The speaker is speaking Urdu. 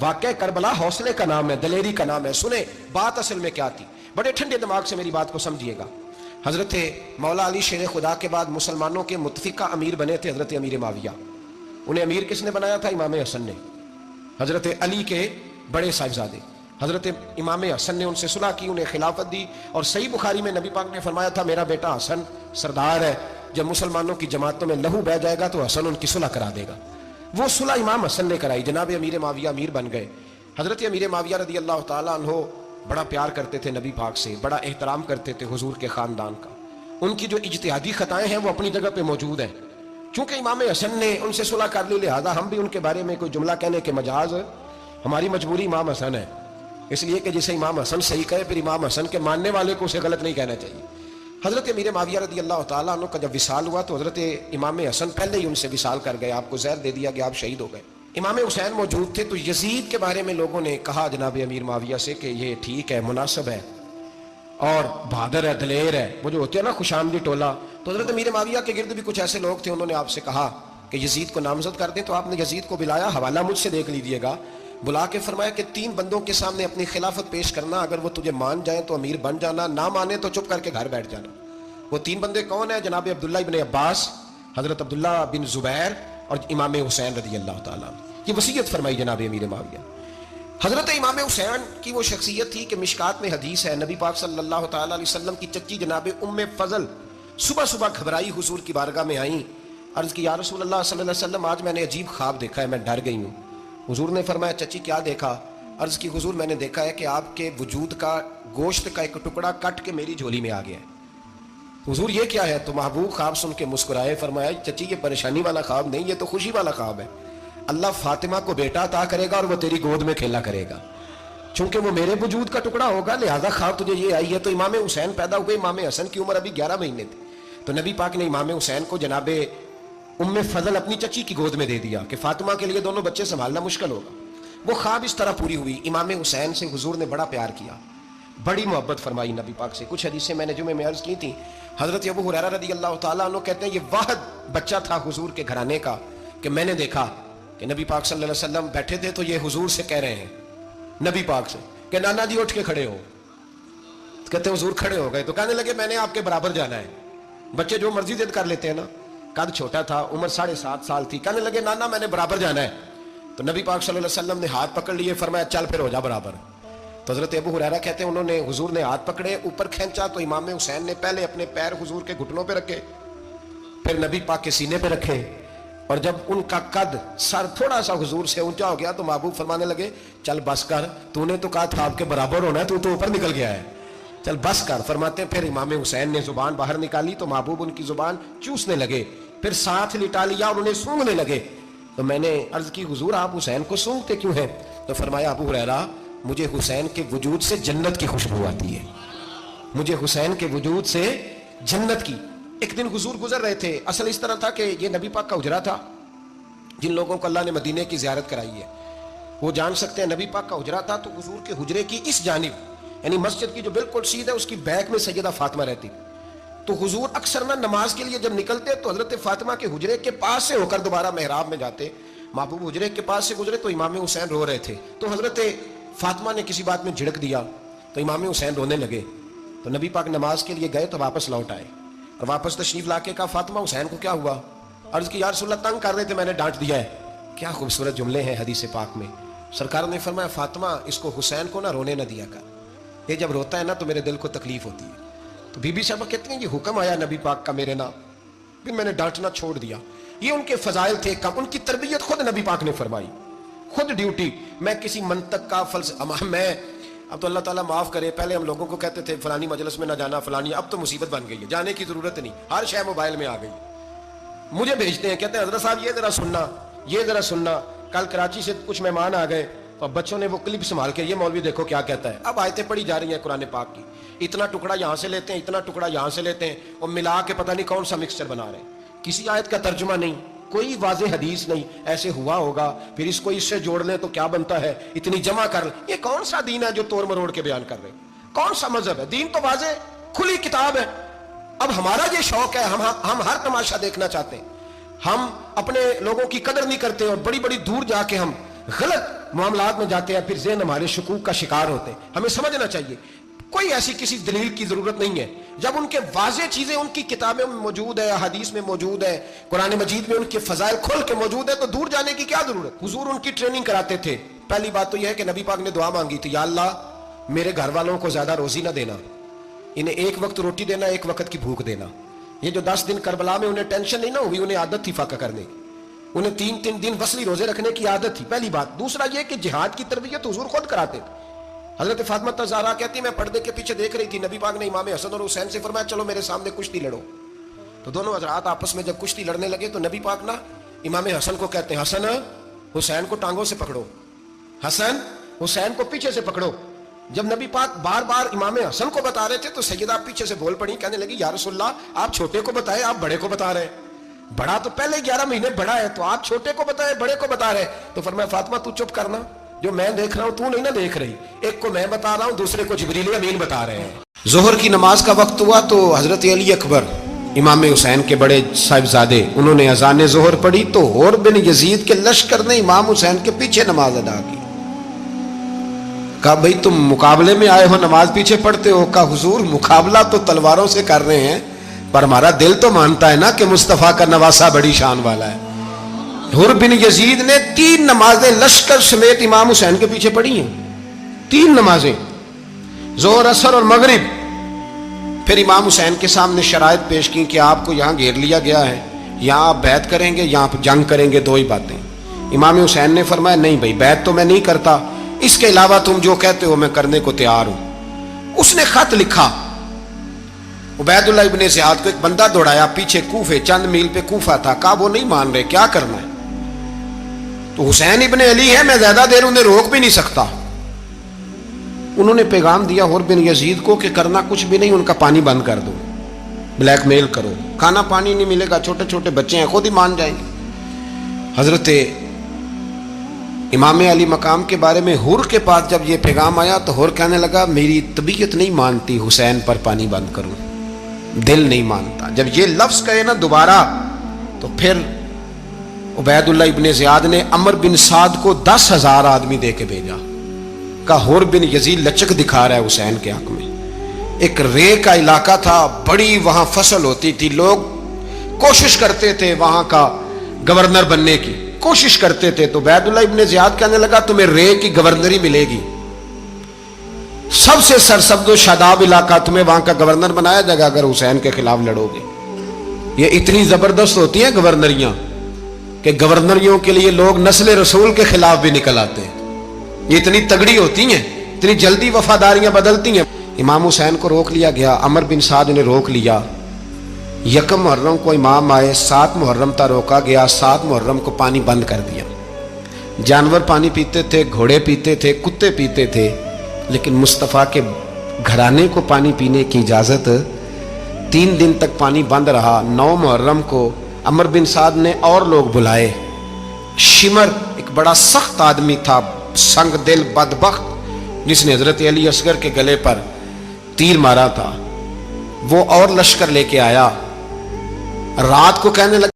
واقعہ کربلا حوصلے کا نام ہے، دلیری کا نام ہے. سنیں بات اصل میں کیا تھی، بڑے ٹھنڈے دماغ سے میری بات کو سمجھیے گا. حضرت مولا علی شیر خدا کے بعد مسلمانوں کے متفقہ امیر بنے تھے حضرت امیر معاویہ. انہیں امیر کس نے بنایا تھا؟ امام حسن نے. حضرت علی کے بڑے صاحبزادے حضرت امام حسن نے ان سے صلح کی، انہیں خلافت دی. اور صحیح بخاری میں نبی پاک نے فرمایا تھا میرا بیٹا حسن سردار ہے، جب مسلمانوں کی جماعتوں میں لہو بہہ جائے گا تو حسن ان کی صلح کرا دے گا. وہ صلح امام حسن نے کرائی، جناب امیر معاویہ امیر بن گئے. حضرت امیر معاویہ رضی اللہ تعالیٰ عنہ بڑا پیار کرتے تھے نبی پاک سے، بڑا احترام کرتے تھے حضور کے خاندان کا. ان کی جو اجتہادی خطائیں ہیں وہ اپنی جگہ پہ موجود ہیں. چونکہ امام حسن نے ان سے صلح کر لی، لہذا ہم بھی ان کے بارے میں کوئی جملہ کہنے کے مجاز، ہماری مجبوری امام حسن ہے. اس لیے کہ جسے امام حسن صحیح کہے پھر امام حسن کے ماننے والے کو اسے غلط نہیں کہنا چاہیے. حضرت امیر معاویہ رضی اللہ تعالیٰ عنہ کا جب وصال ہوا تو حضرت امام حسن پہلے ہی ان سے وصال کر گئے، آپ کو زہر دے دیا کہ آپ شہید ہو گئے. امام حسین موجود تھے. تو یزید کے بارے میں لوگوں نے کہا جناب امیر معاویہ سے کہ یہ ٹھیک ہے، مناسب ہے اور بہادر ہے، دلیر ہے، وہ جو ہوتے ہیں نا خوش آمدی ٹولہ. تو حضرت امیر معاویہ کے گرد بھی کچھ ایسے لوگ تھے، انہوں نے آپ سے کہا کہ یزید کو نامزد کر دیں. تو آپ نے یزید کو بلایا، حوالہ مجھ سے دیکھ لیجئے گا. بلا کے فرمایا کہ 3 بندوں کے سامنے اپنی خلافت پیش کرنا، اگر وہ تجھے مان جائیں تو امیر بن جانا، نہ مانے تو چپ کر کے گھر بیٹھ جانا. وہ 3 بندے کون ہیں؟ جناب عبداللہ ابن عباس، حضرت عبداللہ بن زبیر اور امام حسین رضی اللہ تعالیٰ. یہ وصیت فرمائی جناب امیر معاویہ. حضرت امام حسین کی وہ شخصیت تھی کہ مشکات میں حدیث ہے، نبی پاک صلی اللہ تعالیٰ علیہ وسلم کی چچی جناب ام فضل صبح صبح گھبرائی حضور کی بارگاہ میں آئیں، عرض کی یا رسول اللہ صلی اللہ علیہ وسلم آج میں نے عجیب خواب دیکھا ہے، میں ڈر گئی ہوں. حضور نے فرمایا چچی کیا دیکھا؟ عرض کی حضور میں نے دیکھا ہے کہ آپ کے وجود کا گوشت کا ایک ٹکڑا کٹ کے میری جھولی میں آ گیا ہے. حضور یہ کیا ہے؟ تو محبوب خواب سن کے مسکرائے، فرمایا چچی یہ پریشانی والا خواب نہیں، یہ تو خوشی والا خواب ہے. اللہ فاطمہ کو بیٹا عطا کرے گا اور وہ تیری گود میں کھیلا کرے گا. چونکہ وہ میرے وجود کا ٹکڑا ہوگا لہذا خواب تجھے یہ آئی ہے. تو امام حسین پیدا ہوئے، امام حسن کی عمر ابھی 11 مہینے تھی. تو نبی پاک نے امام حسین کو جناب ام فضل اپنی چچی کی گود میں دے دیا کہ فاطمہ کے لیے دونوں بچے سنبھالنا مشکل ہوگا. وہ خواب اس طرح پوری ہوئی. امام حسین سے حضور نے بڑا پیار کیا، بڑی محبت فرمائی نبی پاک سے. کچھ حدیثیں میں نے جمعے میں عرض کی تھی. حضرت ابو ہریرہ رضی اللہ تعالیٰ عنہ کہتے ہیں یہ واحد بچہ تھا حضور کے گھرانے کا کہ میں نے دیکھا کہ نبی پاک صلی اللہ علیہ وسلم بیٹھے تھے تو یہ حضور سے کہہ رہے ہیں، نبی پاک سے کہ نانا جی اٹھ کے کھڑے ہو. کہتے ہیں حضور کھڑے ہو گئے تو کہنے لگے میں نے آپ کے برابر جانا ہے. بچے جو مرضی ضد کر لیتے ہیں نا. قد چھوٹا تھا، عمر 7.5 سال تھی. کہنے لگے نانا میں نے برابر جانا ہے. تو نبی پاک صلی اللہ علیہ وسلم نے ہاتھ پکڑ لیے، فرمایا چل پھر ہو جا برابر. تو حضرت ابو ہریرہ کہتے ہیں انہوں نے حضور نے ہاتھ پکڑے، اوپر کھینچا تو امام حسین نے پہلے اپنے پیر حضور کے گھٹنوں پہ رکھے، پھر نبی پاک کے سینے پہ رکھے. اور جب ان کا قد سر تھوڑا سا حضور سے اونچا ہو گیا تو محبوب فرمانے لگے چل بس کر، تو نے تو کہا تھا آپ کے برابر ہونا ہے، تو اوپر نکل گیا ہے، چل بس کر. فرماتے ہیں پھر امام حسین نے زبان باہر نکالی تو محبوب ان کی زبان چوسنے لگے، پھر ساتھ لٹا لیا اور انہیں سونگنے لگے. تو میں نے عرض کی حضور آپ حسین کو سونگتے کیوں ہیں؟ تو فرمایا ابو ہریرہ مجھے حسین کے وجود سے جنت کی خوشبو آتی ہے، مجھے حسین کے وجود سے جنت کی. ایک دن حضور گزر رہے تھے. اصل اس طرح تھا کہ یہ نبی پاک کا حجرہ تھا. جن لوگوں کو اللہ نے مدینے کی زیارت کرائی ہے وہ جان سکتے ہیں نبی پاک کا حجرہ تھا. تو حضور کے حجرے کی اس جانب یعنی مسجد کی جو بالکل سیدھ ہے اس کی بیک میں سیدہ فاطمہ رہتی. تو حضور اکثر نہ نماز کے لیے جب نکلتے تو حضرت فاطمہ کے حجرے کے پاس سے ہو کر دوبارہ محراب میں جاتے. محبوب حجرے کے پاس سے گزرے تو امام حسین رو رہے تھے. تو حضرت فاطمہ نے کسی بات میں جھڑک دیا تو امام حسین رونے لگے. تو نبی پاک نماز کے لیے گئے تو واپس لوٹ آئے اور واپس تشریف لا کے کہا فاطمہ حسین کو کیا ہوا؟ عرض کی یا رسول اللہ تنگ کر رہے تھے میں نے ڈانٹ دیا ہے. کیا خوبصورت جملے ہیں حدیث پاک میں. سرکار نے فرمایا فاطمہ اس کو حسین کو نہ رونے نہ دیا کر، یہ جب روتا ہے نا تو میرے دل کو تکلیف ہوتی ہے. تو بی بی صاحبہ کہتے ہیں یہ حکم آیا نبی پاک کا میرے نام، پھر میں نے ڈانٹنا چھوڑ دیا. یہ ان کے فضائل تھے کم، ان کی تربیت خود نبی پاک نے فرمائی، خود ڈیوٹی. میں کسی منطق کا میں اب تو اللہ تعالیٰ معاف کرے، پہلے ہم لوگوں کو کہتے تھے فلانی مجلس میں نہ جانا فلانی، اب تو مصیبت بن گئی ہے، جانے کی ضرورت نہیں، ہر شے موبائل میں آ گئی. مجھے بھیجتے ہیں کہتے ہیں حضرت صاحب یہ ذرا سننا، یہ ذرا سننا. کل کراچی سے کچھ مہمان آ گئے اور بچوں نے وہ کلپ سنبھال کے یہ مولوی دیکھو کیا کہتا ہے. اب آیتیں پڑھی جا رہی ہیں قرآن پاک کی، اتنا ٹکڑا یہاں سے لیتے ہیں اتنا ٹکڑا یہاں سے لیتے ہیں اور ملا کے پتہ نہیں کون سا مکسچر بنا رہے ہیں. کسی آیت کا ترجمہ نہیں، کوئی واضح حدیث نہیں. ایسے ہوا ہوگا پھر اس کو اس سے جوڑ لیں تو کیا بنتا ہے، اتنی جمع کر لیں. یہ کون سا دین ہے جو توڑ مروڑ کے بیان کر رہے ہیں؟ کون سا مذہب ہے؟ دین تو واضح کھلی کتاب ہے. اب ہمارا یہ شوق ہے، ہم ہر تماشا دیکھنا چاہتے ہیں، ہم اپنے لوگوں کی قدر نہیں کرتے اور بڑی بڑی دور جا کے ہم غلط معاملات میں جاتے ہیں، پھر ذہن ہمارے شکوک کا شکار ہوتے ہیں. ہمیں سمجھنا چاہیے کوئی ایسی کسی دلیل کی ضرورت نہیں ہے. جب ان کے واضح چیزیں ان کی کتابیں میں موجود ہے، حدیث میں موجود ہے، قرآن مجید میں ان کے فضائل کھول کے موجود ہے، تو دور جانے کی کیا ضرورت؟ حضور ان کی ٹریننگ کراتے تھے. پہلی بات تو یہ ہے کہ نبی پاک نے دعا مانگی تھی، یا اللہ میرے گھر والوں کو زیادہ روزی نہ دینا، انہیں ایک وقت روٹی دینا، ایک وقت کی بھوک دینا. یہ جو 10 دن کربلا میں انہیں ٹینشن نہیں نہ ہوئی، انہیں عادت تھی فاقہ کرنے کی، انہیں 3 دن وصلی روزے رکھنے کی عادت تھی. پہلی بات. دوسرا یہ کہ جہاد کی تربیت حضور خود کراتے تھے. حضرت فاطمہ زہرا کہتی میں پردے کے پیچھے دیکھ رہی تھی، نبی پاک نے امام حسن اور حسین سے فرمایا چلو میرے سامنے کشتی لڑو. تو دونوں حضرات آپس میں جب کشتی لڑنے لگے تو نبی پاک نا امام حسن کو کہتے ہیں حسن حسین کو ٹانگوں سے پکڑو، حسن حسین کو پیچھے سے پکڑو. جب نبی پاک بار بار امام حسن کو بتا رہے تھے تو سیدہ پیچھے سے بول پڑی، کہنے لگی یا رسول اللہ آپ چھوٹے کو بتائے، آپ بڑے کو بتا رہے ہیں. بڑا تو پہلے 11 مہینے بڑا ہے، تو آپ چھوٹے کو بتائے بڑے کو بتا رہے. تو فرمایا فاطمہ تو چپ کرنا، جو میں دیکھ رہا ہوں تو نہیں نہ دیکھ رہی، ایک کو میں بتا رہا ہوں دوسرے کو جبریل امین بتا رہے ہیں. ظہر کی نماز کا وقت ہوا تو حضرت علی اکبر امام حسین کے بڑے صاحبزادے انہوں نے اذان ظہر پڑھی تو حور بن یزید کے لشکر نے امام حسین کے پیچھے نماز ادا کی. کہا بھئی تم مقابلے میں آئے ہو نماز پیچھے پڑھتے ہو؟ کہا حضور مقابلہ تو تلواروں سے کر رہے ہیں پر ہمارا دل تو مانتا ہے نا کہ مصطفیٰ کا نواسہ بڑی شان والا ہے. حر بن یزید نے 3 نمازیں لشکر سمیت امام حسین کے پیچھے پڑھی ہیں، 3 نمازیں ظہر اثر اور مغرب. پھر امام حسین کے سامنے شرائط پیش کی کہ آپ کو یہاں گھیر لیا گیا ہے، یہاں آپ بیعت کریں گے، یہاں آپ جنگ کریں گے، 2 ہی باتیں. امام حسین نے فرمایا نہیں بھائی بیعت تو میں نہیں کرتا، اس کے علاوہ تم جو کہتے ہو میں کرنے کو تیار ہوں. اس نے خط لکھا، عبید اللہ ابن زیاد کو ایک بندہ دوڑایا پیچھے، کوفے چند میل پہ کوفہ تھا. کہا وہ نہیں مان رہے، کیا کرنا ہے؟ تو حسین ابن علی ہے، میں زیادہ دیر انہیں روک بھی نہیں سکتا. انہوں نے پیغام دیا حر بن یزید کو کہ کرنا کچھ بھی نہیں، ان کا پانی بند کر دو، بلیک میل کرو، کھانا پانی نہیں ملے گا، چھوٹے چھوٹے بچے ہیں خود ہی مان جائیں گے. حضرت امام علی مقام کے بارے میں حر کے پاس جب یہ پیغام آیا تو حر کہنے لگا میری طبیعت نہیں مانتی حسین پر پانی بند کروں، دل نہیں مانتا. جب یہ لفظ کہے نا دوبارہ تو پھر عبید اللہ ابن زیاد نے عمر بن سعد کو 10,000 آدمی دے کے بھیجا. کہا حر بن یزید لچک دکھا رہا ہے حسین کے حق میں. ایک رے کا علاقہ تھا، بڑی وہاں فصل ہوتی تھی، لوگ کوشش کرتے تھے وہاں کا گورنر بننے کی، کوشش کرتے تھے. تو عبید اللہ ابن زیاد کہنے لگا تمہیں رے کی گورنری ملے گی، سب سے سرسبز و شاداب علاقہ، تمہیں وہاں کا گورنر بنایا جائے گا اگر حسین کے خلاف لڑو گے. یہ اتنی زبردست ہوتی ہیں گورنریاں کہ گورنریوں کے لیے لوگ نسل رسول کے خلاف بھی نکل آتے ہیں. یہ اتنی تگڑی ہوتی ہیں، اتنی جلدی وفاداریاں بدلتی ہیں. امام حسین کو روک لیا گیا، عمر بن سعد نے روک لیا. 1 محرم کو امام آئے، 7 محرم تا روکا گیا، 7 محرم کو پانی بند کر دیا. جانور پانی پیتے تھے، گھوڑے پیتے تھے، کتے پیتے تھے، لیکن مصطفیٰ کے گھرانے کو پانی پینے کی اجازت. 3 دن تک پانی بند رہا. 9 محرم کو عمر بن سعد نے اور لوگ بلائے. شمر ایک بڑا سخت آدمی تھا، سنگ دل بدبخت، جس نے حضرت علی اصغر کے گلے پر تیر مارا تھا، وہ اور لشکر لے کے آیا. رات کو کہنے لگا